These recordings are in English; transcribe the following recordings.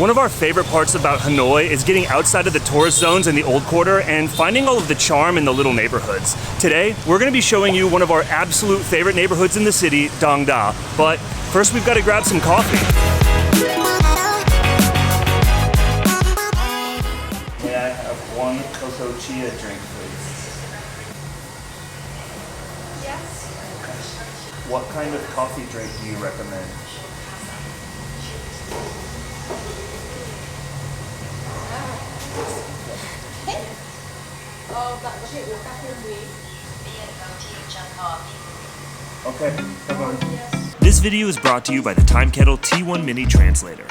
One of our favorite parts about Hanoi is getting outside of the tourist zones in the old quarter and finding all of the charm in the little neighborhoods. Today, we're going to be showing you one of our absolute favorite neighborhoods in the city, Dong Da. But first, we've got to grab some coffee. May I have one cocoa chia drink, please? Yes. What kind of coffee drink do you recommend? Okay, come on. This video is brought to you by the Time Kettle T1 Mini Translator.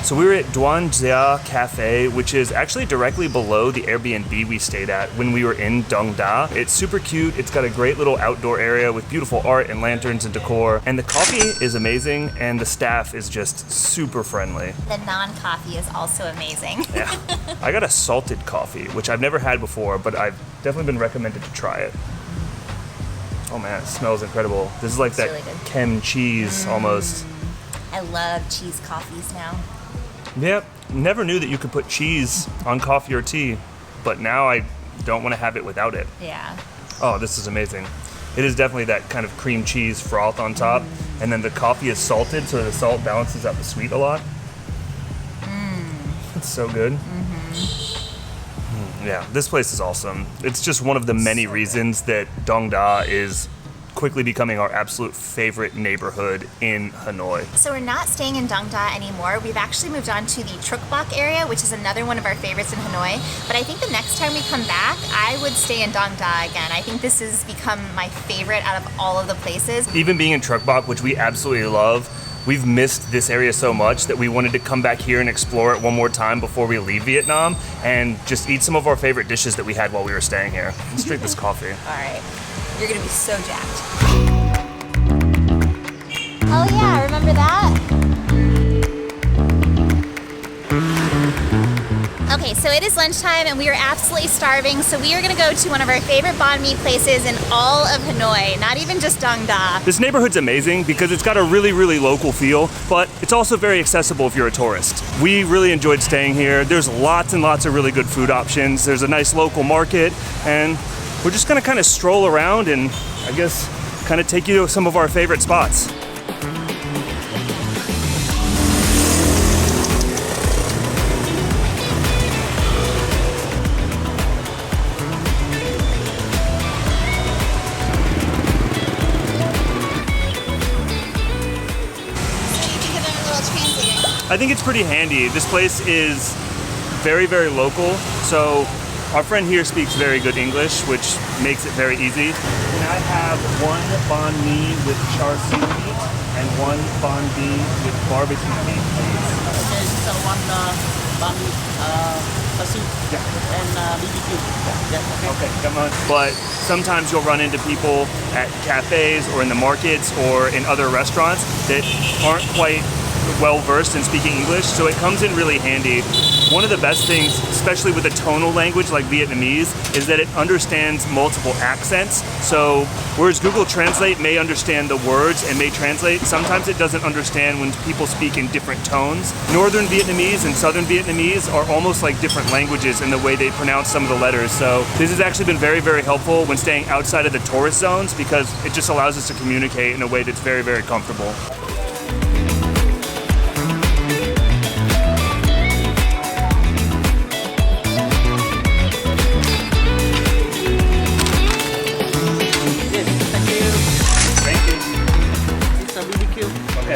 So we were at Đoàn Gia Cafe, which is actually directly below the Airbnb we stayed at when we were in Dong Da. It's super cute. It's got a great little outdoor area with beautiful art and lanterns and decor. And the coffee is amazing, and the staff is just super friendly. The non-coffee is also amazing. Yeah. I got a salted coffee, which I've never had before, but I've definitely been recommended to try it. Oh man, it smells incredible. This is like that really good. Chem cheese almost. I love cheese coffees now. Yep, never knew that you could put cheese on coffee or tea, but now I don't want to have it without it. Yeah. Oh, this is amazing. It is definitely that kind of cream cheese froth on top, and then the coffee is salted, so the salt balances out the sweet a lot. It's so good. Yeah, this place is awesome. It's just one of the many reasons that Dong Da is quickly becoming our absolute favorite neighborhood in Hanoi. So we're not staying in Dong Da anymore. We've actually moved on to the Truc Bok area, which is another one of our favorites in Hanoi. But I think the next time we come back, I would stay in Dong Da again. I think this has become my favorite out of all of the places. Even being in Truc Bok, which we absolutely love, we've missed this area so much that we wanted to come back here and explore it one more time before we leave Vietnam and just eat some of our favorite dishes that we had while we were staying here. Let's drink this coffee. All right. You're gonna be so jacked. Oh yeah, remember that? Okay, so it is lunchtime and we are absolutely starving, so we are gonna go to one of our favorite banh mi places in all of Hanoi, not even just Dong Da. This neighborhood's amazing because it's got a really, really local feel, but it's also very accessible if you're a tourist. We really enjoyed staying here. There's lots and lots of really good food options. There's a nice local market, and we're just gonna kind of stroll around and I guess kind of take you to some of our favorite spots. I think it's pretty handy. This place is very, very local, so our friend here speaks very good English, which makes it very easy. Can I have one banh mi with char siu meat and one banh mi with barbecue meat, please? Okay, so one banh mi, char siu, and BBQ. Yeah, Okay, come on. But sometimes you'll run into people at cafes or in the markets or in other restaurants that aren't quite well-versed in speaking English, so it comes in really handy. One of the best things, especially with a tonal language like Vietnamese, is that it understands multiple accents. So whereas Google Translate may understand the words and may translate, sometimes it doesn't understand when people speak in different tones. Northern Vietnamese and Southern Vietnamese are almost like different languages in the way they pronounce some of the letters. So this has actually been very, very helpful when staying outside of the tourist zones because it just allows us to communicate in a way that's very, very comfortable.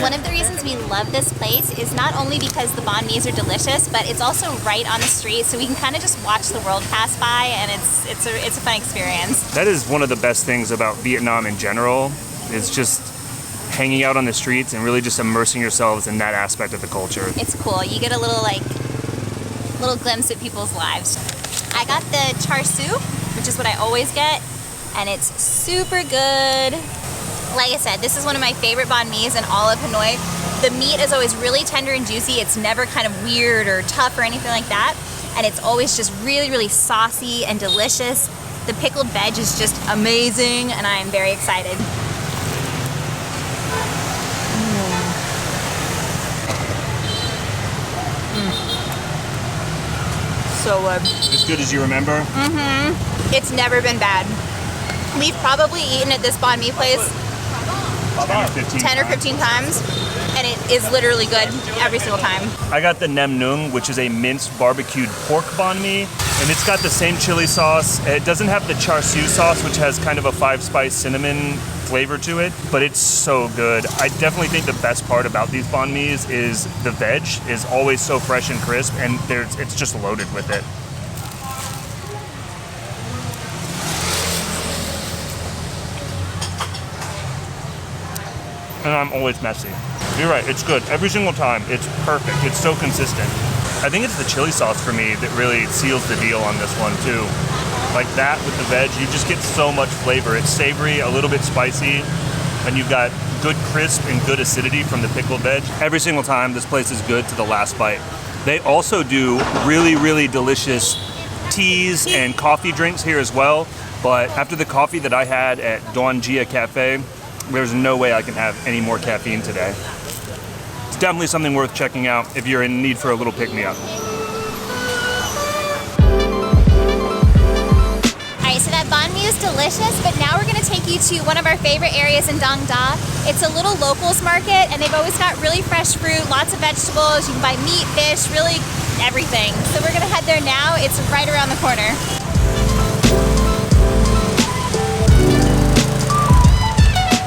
One of the reasons we love this place is not only because the banh mi's are delicious, but it's also right on the street, so we can kind of just watch the world pass by, and it's a fun experience. That is one of the best things about Vietnam in general, is just hanging out on the streets and really just immersing yourselves in that aspect of the culture. It's cool. You get a little glimpse at people's lives. I got the char siu, which is what I always get, and it's super good. Like I said, this is one of my favorite banh mi's in all of Hanoi. The meat is always really tender and juicy. It's never kind of weird or tough or anything like that. And it's always just really, really saucy and delicious. The pickled veg is just amazing, and I am very excited. So good. As good as you remember? It's never been bad. We've probably eaten at this banh mi place 10 or 15 times, and it is literally good every single time. I got the nem nung, which is a minced barbecued pork banh mi, and it's got the same chili sauce. It doesn't have the char siu sauce, which has kind of a 5-spice cinnamon flavor to it, but it's so good. I definitely think the best part about these banh mi's is the veg is always so fresh and crisp, and it's just loaded with it. And I'm always messy. You're right, it's good. Every single time, it's perfect. It's so consistent. I think it's the chili sauce for me that really seals the deal on this one too. Like that with the veg, you just get so much flavor. It's savory, a little bit spicy, and you've got good crisp and good acidity from the pickled veg. Every single time, this place is good to the last bite. They also do really, really delicious teas and coffee drinks here as well. But after the coffee that I had at Đoàn Gia Cafe, there's no way I can have any more caffeine today. It's definitely something worth checking out if you're in need for a little pick-me-up. Alright, so that banh mi is delicious, but now we're going to take you to one of our favorite areas in Dang Da. It's a little locals market, and they've always got really fresh fruit, lots of vegetables. You can buy meat, fish, really everything. So we're going to head there now. It's right around the corner.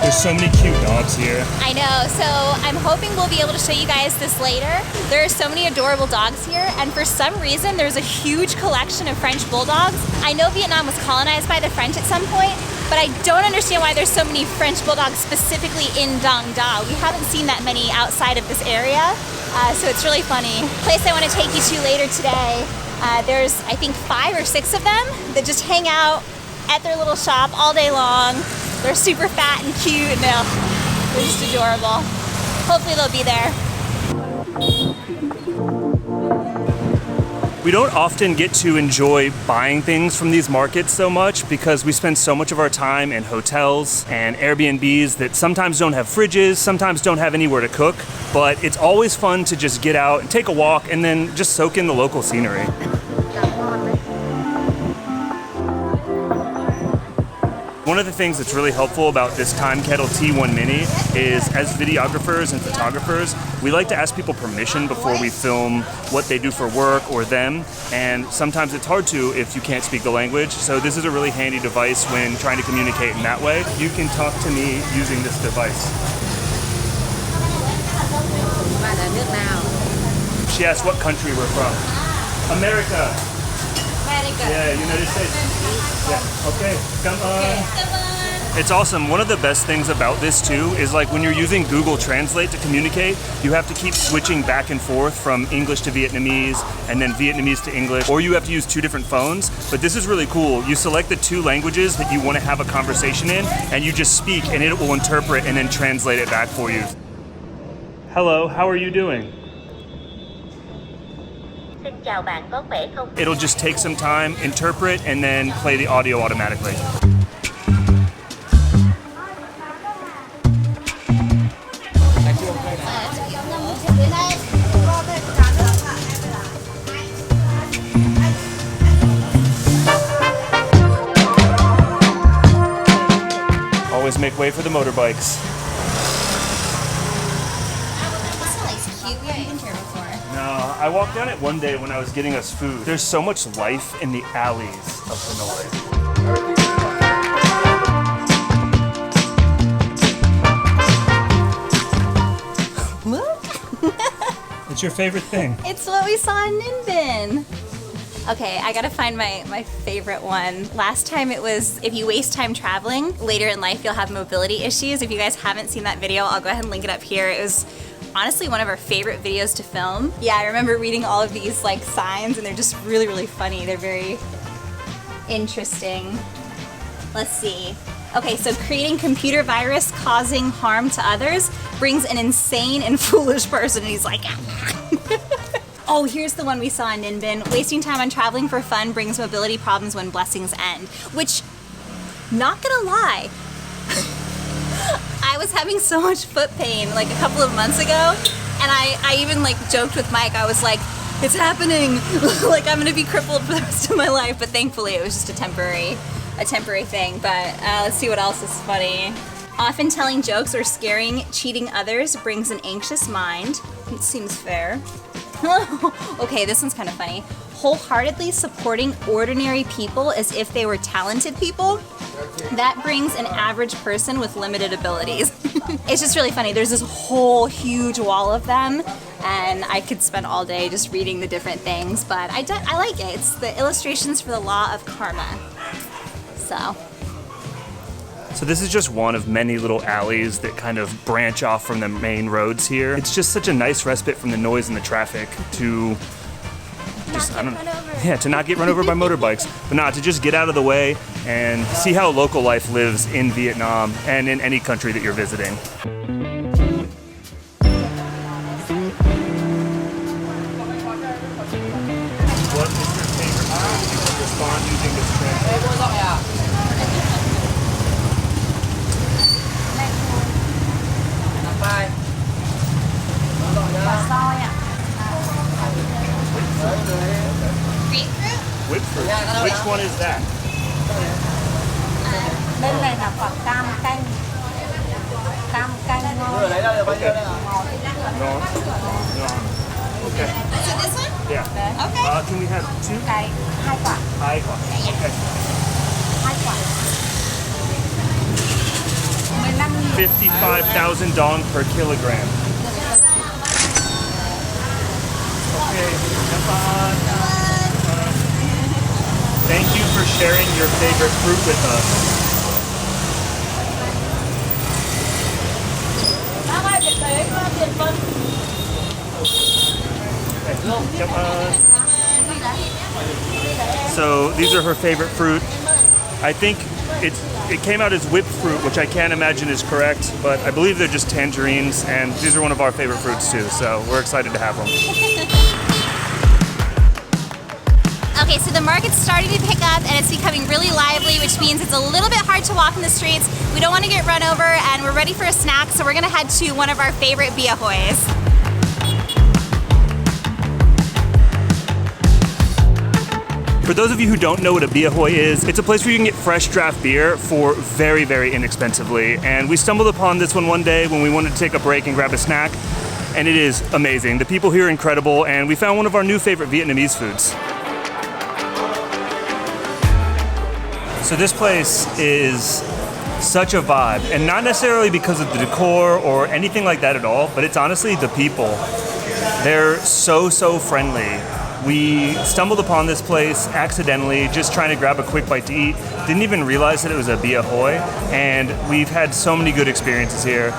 There's so many cute dogs here. I know, so I'm hoping we'll be able to show you guys this later. There are so many adorable dogs here, and for some reason there's a huge collection of French bulldogs. I know Vietnam was colonized by the French at some point, but I don't understand why there's so many French bulldogs specifically in Dang Da. We haven't seen that many outside of this area, so it's really funny. The place I want to take you to later today, there's I think 5 or 6 of them that just hang out at their little shop all day long. They're super fat and cute, and they're just adorable. Hopefully they'll be there. We don't often get to enjoy buying things from these markets so much because we spend so much of our time in hotels and Airbnbs that sometimes don't have fridges, sometimes don't have anywhere to cook, but it's always fun to just get out and take a walk and then just soak in the local scenery. One of the things that's really helpful about this Time Kettle T1 Mini is, as videographers and photographers, we like to ask people permission before we film what they do for work or them, and sometimes it's hard to if you can't speak the language, so this is a really handy device when trying to communicate in that way. You can talk to me using this device. She asked what country we're from. America. Yeah, United States. Yeah, okay, come on. It's awesome. One of the best things about this too is like when you're using Google Translate to communicate, you have to keep switching back and forth from English to Vietnamese and then Vietnamese to English, or you have to use 2 different phones. But this is really cool. You select the 2 languages that you want to have a conversation in, and you just speak and it will interpret and then translate it back for you. Hello, how are you doing? It'll just take some time, interpret, and then play the audio automatically. Always make way for the motorbikes. No, I walked down it one day when I was getting us food. There's so much life in the alleys of Hanoi. It's your favorite thing. It's what we saw in Ninh Binh. Okay, I gotta find my favorite one. Last time it was, if you waste time traveling, later in life you'll have mobility issues. If you guys haven't seen that video, I'll go ahead and link it up here. It was honestly one of our favorite videos to film. Yeah, I remember reading all of these like signs, and they're just really, really funny. They're very interesting. Let's see. Okay, so creating computer virus causing harm to others brings an insane and foolish person, and he's like, oh, here's the one we saw in Ninh Binh. Wasting time on traveling for fun brings mobility problems when blessings end. Which, not gonna lie, I was having so much foot pain like a couple of months ago, and I even like joked with Mike. I was like, it's happening. Like I'm gonna be crippled for the rest of my life, but thankfully it was just a temporary thing. But let's see what else is funny. Often telling jokes or cheating others brings an anxious mind. It seems fair. Okay, this one's kind of funny. Wholeheartedly supporting ordinary people as if they were talented people. That brings an average person with limited abilities. It's just really funny. There's this whole huge wall of them, and I could spend all day just reading the different things, but I like it. It's the illustrations for the law of karma. So this is just one of many little alleys that kind of branch off from the main roads here. It's just such a nice respite from the noise and the traffic to just, to not get run over by motorbikes, but not to just get out of the way and see how local life lives in Vietnam and in any country that you're visiting. What is your favorite food? You can respond using this translator. Whipped fruit? Which one is that? Bên này là quả cam canh. Cam canh ngon. No. Okay. So this one? Yeah. Okay. Can we have two? Cái hai quả. Okay. Hai quả. 15.000. 55,000 dong per kilogram. Okay. Thank you for sharing your favorite fruit with us. So these are her favorite fruit. I think it came out as whipped fruit, which I can't imagine is correct, but I believe they're just tangerines, and these are one of our favorite fruits too, so we're excited to have them. Okay, so the market's starting to pick up and it's becoming really lively, which means it's a little bit hard to walk in the streets. We don't want to get run over, and we're ready for a snack, so we're gonna head to one of our favorite Bia Hois. For those of you who don't know what a Bia Hoi is, it's a place where you can get fresh draft beer for very, very inexpensively. And we stumbled upon this one day when we wanted to take a break and grab a snack, and it is amazing. The people here are incredible, and we found one of our new favorite Vietnamese foods. So this place is such a vibe, and not necessarily because of the decor or anything like that at all, but it's honestly the people. They're so friendly. We stumbled upon this place accidentally, just trying to grab a quick bite to eat. Didn't even realize that it was a Bia Hoi, and we've had so many good experiences here.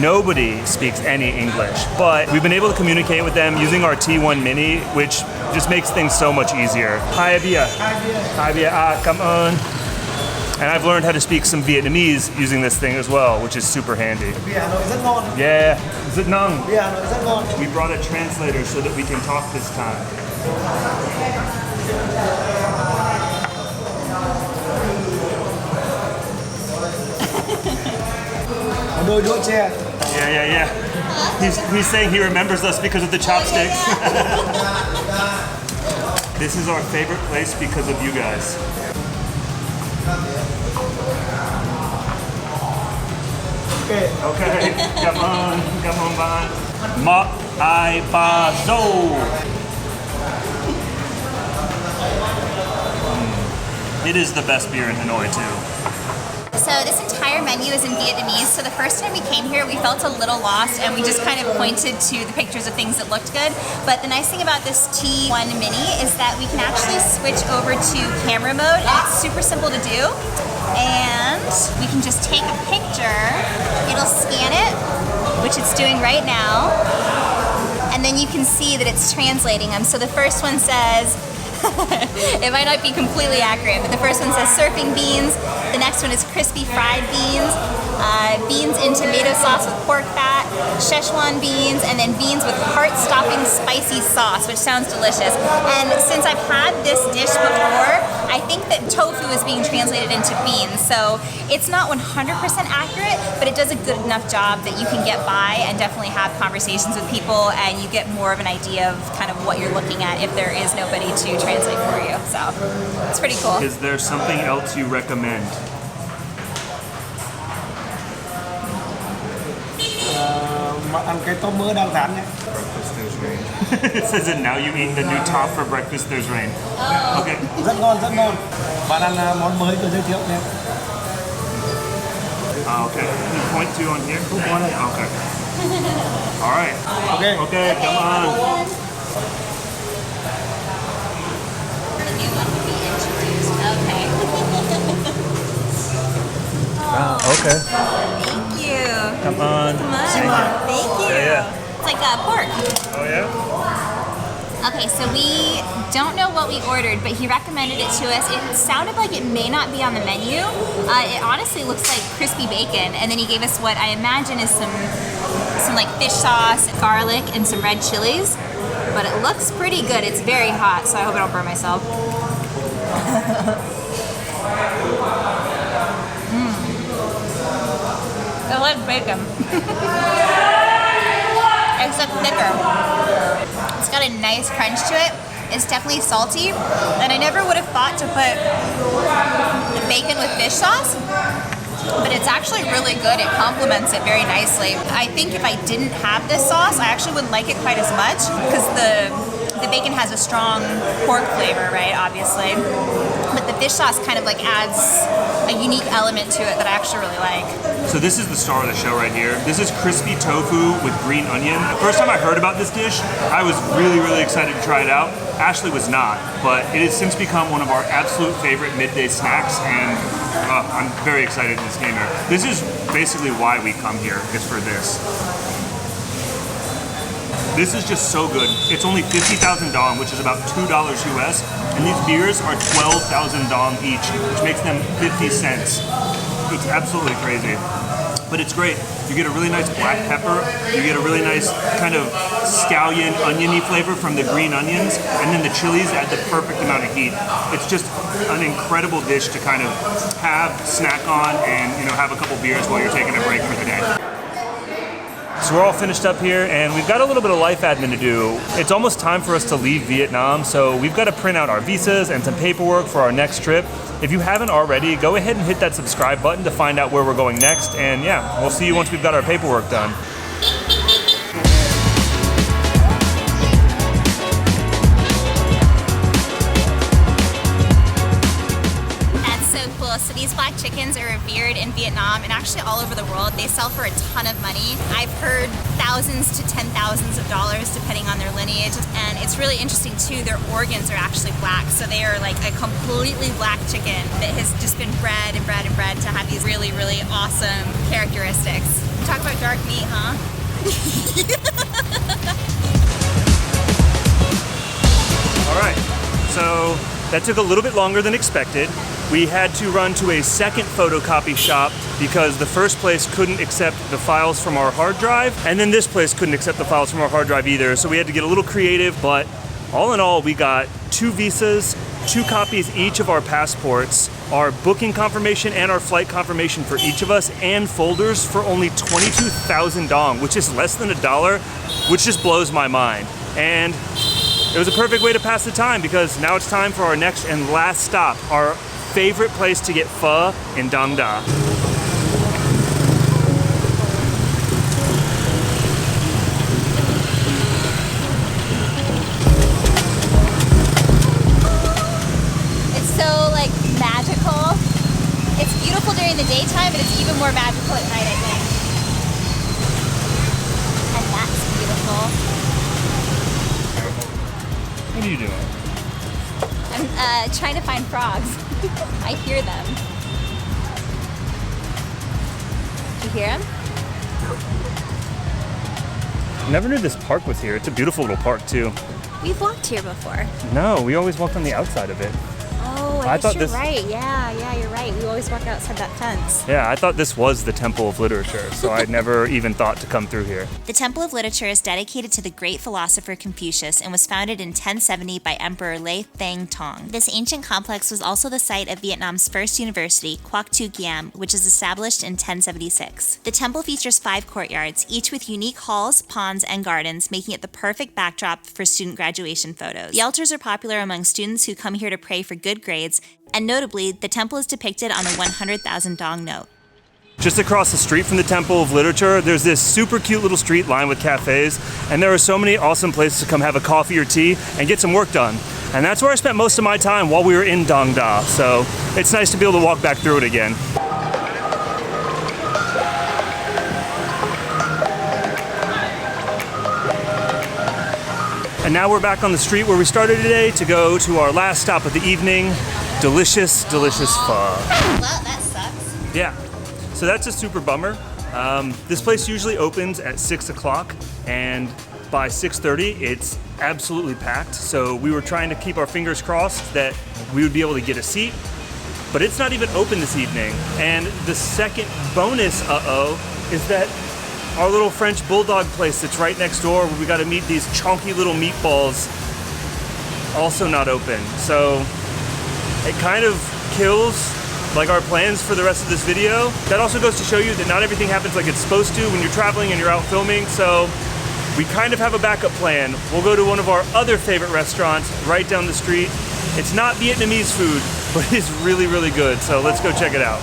Nobody speaks any English, but we've been able to communicate with them using our T1 Mini, which just makes things so much easier. Hi Bia. Hi Bia, come on. And I've learned how to speak some Vietnamese using this thing as well, which is super handy. Bia Hanoi rất ngon. Yeah, is it nung? Bia Hanoi rất ngon. We brought a translator so that we can talk this time. Hanoi đũa chè. Yeah. He's saying he remembers us because of the chopsticks. This is our favorite place because of you guys. Okay, come on, Banh. Mok ai ba zo. It is the best beer in Hanoi too. So this entire menu is in Vietnamese, so the first time we came here we felt a little lost and we just kind of pointed to the pictures of things that looked good. But the nice thing about this T1 Mini is that we can actually switch over to camera mode, and it's super simple to do. And we can just take a picture, it'll scan it, which it's doing right now, and then you can see that it's translating them. So the first one says, it might not be completely accurate, but the first one says surfing beans, the next one is crispy fried beans, beans in tomato sauce with pork fat, Szechuan beans, and then beans with heart-stopping spicy sauce, which sounds delicious. And since I've had this dish before, I think that tofu is being translated into beans. So it's not 100% accurate, but it does a good enough job that you can get by and definitely have conversations with people, and you get more of an idea of kind of what you're looking at if there is nobody to translate for you. So it's pretty cool. Is there something else you recommend? Mà ăn cái top mỡ đang rán nhé. Breakfast there's rain. It says it now you eat the new top for breakfast there's rain. Okay. Rất ngon, rất ngon. Bạn ăn món mới tôi giới thiệu nhé. Okay. Can you point to on here? Okay. All right. Okay. Okay, come on. The new one will be introduced. Okay. Okay. Thank you. Come on. Come on. Thank you. Yeah. It's like pork. Oh yeah? Okay, so we don't know what we ordered, but he recommended it to us. It sounded like it may not be on the menu. It honestly looks like crispy bacon, and then he gave us what I imagine is some like fish sauce, garlic, and some red chilies. But it looks pretty good. It's very hot, so I hope I don't burn myself. I like bacon. Except thicker. It's got a nice crunch to it. It's definitely salty, and I never would have thought to put the bacon with fish sauce, but it's actually really good. It complements it very nicely. I think if I didn't have this sauce, I actually wouldn't like it quite as much, because the bacon has a strong pork flavor, right, obviously. But the fish sauce kind of like adds a unique element to it that I actually really like. So this is the star of the show right here. This is crispy tofu with green onion. The first time I heard about this dish, I was really, really excited to try it out. Ashley was not, but it has since become one of our absolute favorite midday snacks, and I'm very excited this came here. This is basically why we come here, is for this. This is just so good. It's only 50,000 dong, which is about $2 US, and these beers are 12,000 dong each, which makes them 50 cents. It's absolutely crazy, but it's great. You get a really nice black pepper, you get a really nice kind of scallion, oniony flavor from the green onions, and then the chilies add the perfect amount of heat. It's just an incredible dish to kind of have, snack on, and have a couple beers while you're taking a break for the day. So we're all finished up here, and we've got a little bit of life admin to do. It's almost time for us to leave Vietnam, so we've got to print out our visas and some paperwork for our next trip. If you haven't already, go ahead and hit that subscribe button to find out where we're going next, and yeah, we'll see you once we've got our paperwork done. So these black chickens are revered in Vietnam and actually all over the world. They sell for a ton of money. I've heard thousands to $10,000s of dollars depending on their lineage, and it's really interesting too, their organs are actually black, so they are like a completely black chicken that has just been bred and bred and bred to have these really, really awesome characteristics. Talk about dark meat, huh? All right, so that took a little bit longer than expected. We had to run to a second photocopy shop because the first place couldn't accept the files from our hard drive, and then this place couldn't accept the files from our hard drive either. So we had to get a little creative, but all in all, we got 2 visas, 2 copies each of our passports, our booking confirmation and our flight confirmation for each of us, and folders for only 22,000 dong, which is less than $1, which just blows my mind. And it was a perfect way to pass the time, because now it's time for our next and last stop, our favorite place to get pho in Dang Da. It's so like magical. It's beautiful during the daytime, but it's even more magical at night, I think. And that's beautiful. What are you doing? I'm trying to find frogs. I hear them. You hear them? Never knew this park was here. It's a beautiful little park too. We've walked here before. No, we always walked on the outside of it. Oh, I guess thought you're this. right. Yeah, you're right. We always walk outside that fence. Yeah, I thought this was the Temple of Literature, so I'd never even thought to come through here. The Temple of Literature is dedicated to the great philosopher Confucius and was founded in 1070 by Emperor Lê Thánh Tông. This ancient complex was also the site of Vietnam's first university, Quoc Tu Giam, which was established in 1076. The temple features 5 courtyards, each with unique halls, ponds, and gardens, making it the perfect backdrop for student graduation photos. The altars are popular among students who come here to pray for good grades, and notably, the temple is depicted on a 100,000 dong note. Just across the street from the Temple of Literature, there's this super cute little street lined with cafes, and there are so many awesome places to come have a coffee or tea and get some work done. And that's where I spent most of my time while we were in Dong Da, so it's nice to be able to walk back through it again. And now we're back on the street where we started today to go to our last stop of the evening. Delicious, delicious pho. Well, that sucks. Yeah, so that's a super bummer. This place usually opens at 6 o'clock, and by 6:30 it's absolutely packed. So we were trying to keep our fingers crossed that we would be able to get a seat, but it's not even open this evening. And the second bonus is that our little French bulldog place that's right next door, where we got to meet these chunky little meatballs, also not open. So it kind of kills like our plans for the rest of this video. That also goes to show you that not everything happens like it's supposed to when you're traveling and you're out filming. So we kind of have a backup plan. We'll go to one of our other favorite restaurants right down the street. It's not Vietnamese food, but it's really, really good. So let's go check it out.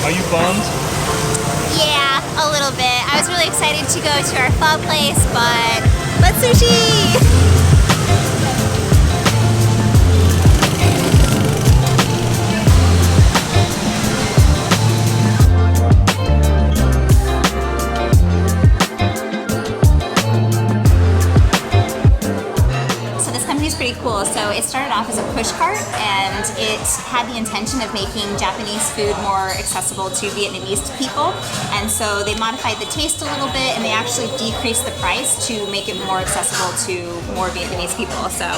Are you bummed? Yeah, a little bit. I was really excited to go to our pho place, but sushi! Pretty cool. So it started off as a push cart, and it had the intention of making Japanese food more accessible to Vietnamese people. And so they modified the taste a little bit, and they actually decreased the price to make it more accessible to more Vietnamese people. So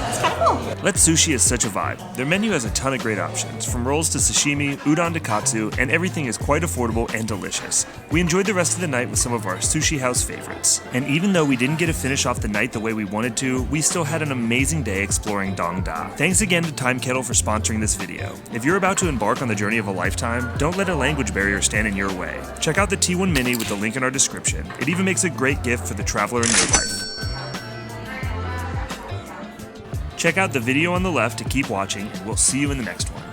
it's kind of cool. Let Sushi is such a vibe. Their menu has a ton of great options, from rolls to sashimi, udon to katsu, and everything is quite affordable and delicious. We enjoyed the rest of the night with some of our sushi house favorites. And even though we didn't get to finish off the night the way we wanted to, we still had an amazing day exploring Dong Da. Thanks again to Time Kettle for sponsoring this video. If you're about to embark on the journey of a lifetime, don't let a language barrier stand in your way. Check out the T1 Mini with the link in our description. It even makes a great gift for the traveler in your life. Check out the video on the left to keep watching, and we'll see you in the next one.